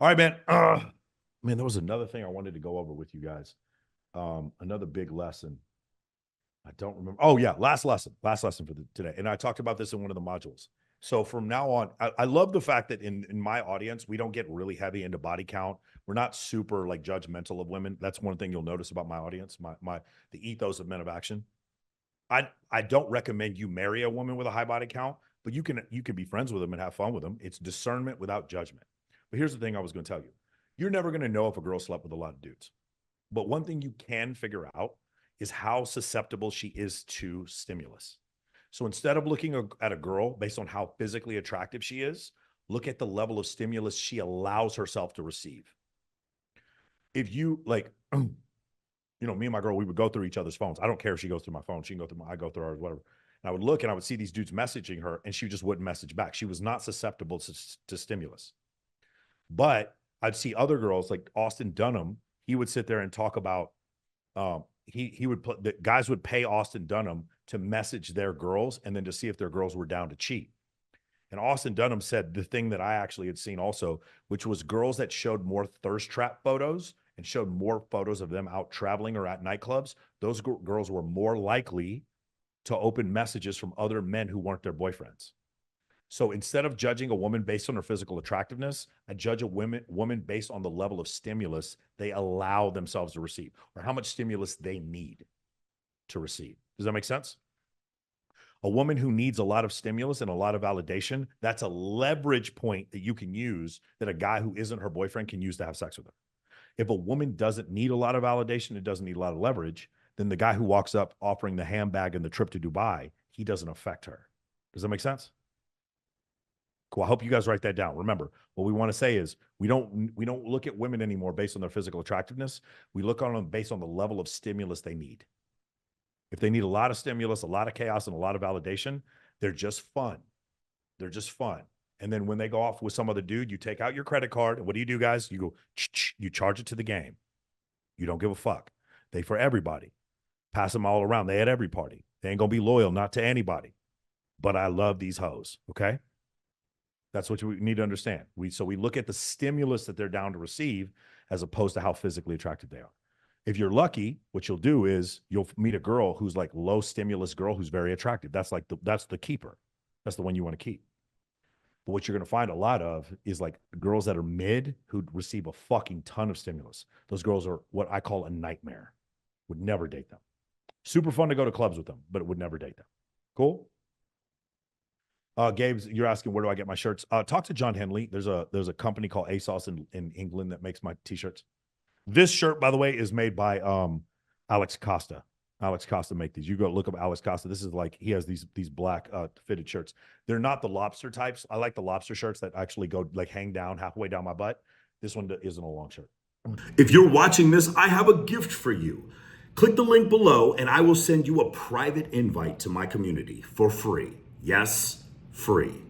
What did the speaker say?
All right, man. Man, there was another thing I wanted to go over with you guys. Another big lesson. I don't remember. Oh yeah, last lesson for today. And I talked about this in one of the modules. So from now on, I love the fact that in my audience, we don't get really heavy into body count. We're not super like judgmental of women. That's one thing you'll notice about my audience, my the ethos of Men of Action. I don't recommend you marry a woman with a high body count, but you can be friends with them and have fun with them. It's discernment without judgment. But here's the thing I was going to tell you. You're never going to know if a girl slept with a lot of dudes. But one thing you can figure out is how susceptible she is to stimulus. So instead of looking at a girl based on how physically attractive she is, look at the level of stimulus she allows herself to receive. If you like, me and my girl, we would go through each other's phones. I don't care if she goes through my phone. She can go through I go through ours, whatever. And I would look and I would see these dudes messaging her and she just wouldn't message back. She was not susceptible to stimulus. But I'd see other girls like Austin Dunham. He would sit there and talk about he would put the guys would pay Austin Dunham to message their girls and then to see if their girls were down to cheat. And Austin Dunham said the thing that I actually had seen also, which was girls that showed more thirst trap photos and showed more photos of them out traveling or at nightclubs. Those girls were more likely to open messages from other men who weren't their boyfriends. So instead of judging a woman based on her physical attractiveness, I judge a woman based on the level of stimulus they allow themselves to receive or how much stimulus they need to receive. Does that make sense? A woman who needs a lot of stimulus and a lot of validation, that's a leverage point that you can use that a guy who isn't her boyfriend can use to have sex with her. If a woman doesn't need a lot of validation, it doesn't need a lot of leverage, then the guy who walks up offering the handbag and the trip to Dubai, he doesn't affect her. Does that make sense? Cool. I hope you guys write that down. Remember, what we want to say is we don't look at women anymore based on their physical attractiveness. We look on them based on the level of stimulus they need. If they need a lot of stimulus, a lot of chaos, and a lot of validation, they're just fun. They're just fun. And then when they go off with some other dude, you take out your credit card. And what do, guys? You go, you charge it to the game. You don't give a fuck. They for everybody. Pass them all around. They at every party. They ain't going to be loyal, not to anybody. But I love these hoes, okay? That's what we need to understand. So we look at the stimulus that they're down to receive as opposed to how physically attractive they are. If you're lucky, what you'll do is you'll meet a girl who's like low stimulus girl who's very attractive. That's the keeper. That's the one you want to keep. But what you're going to find a lot of is like girls that are mid who receive a fucking ton of stimulus. Those girls are what I call a nightmare. Would never date them. Super fun to go to clubs with them, but would never date them. Cool? Gabe, you're asking where do I get my shirts? Talk to John Henley. There's a company called ASOS in England that makes my t-shirts. This shirt, by the way, is made by Alex Costa. Alex Costa make these. You go look up Alex Costa. This is like he has these black fitted shirts. They're not the lobster types. I like the lobster shirts that actually go like hang down halfway down my butt. This one isn't a long shirt. If you're watching this, I have a gift for you. Click the link below and I will send you a private invite to my community for free. Yes, free.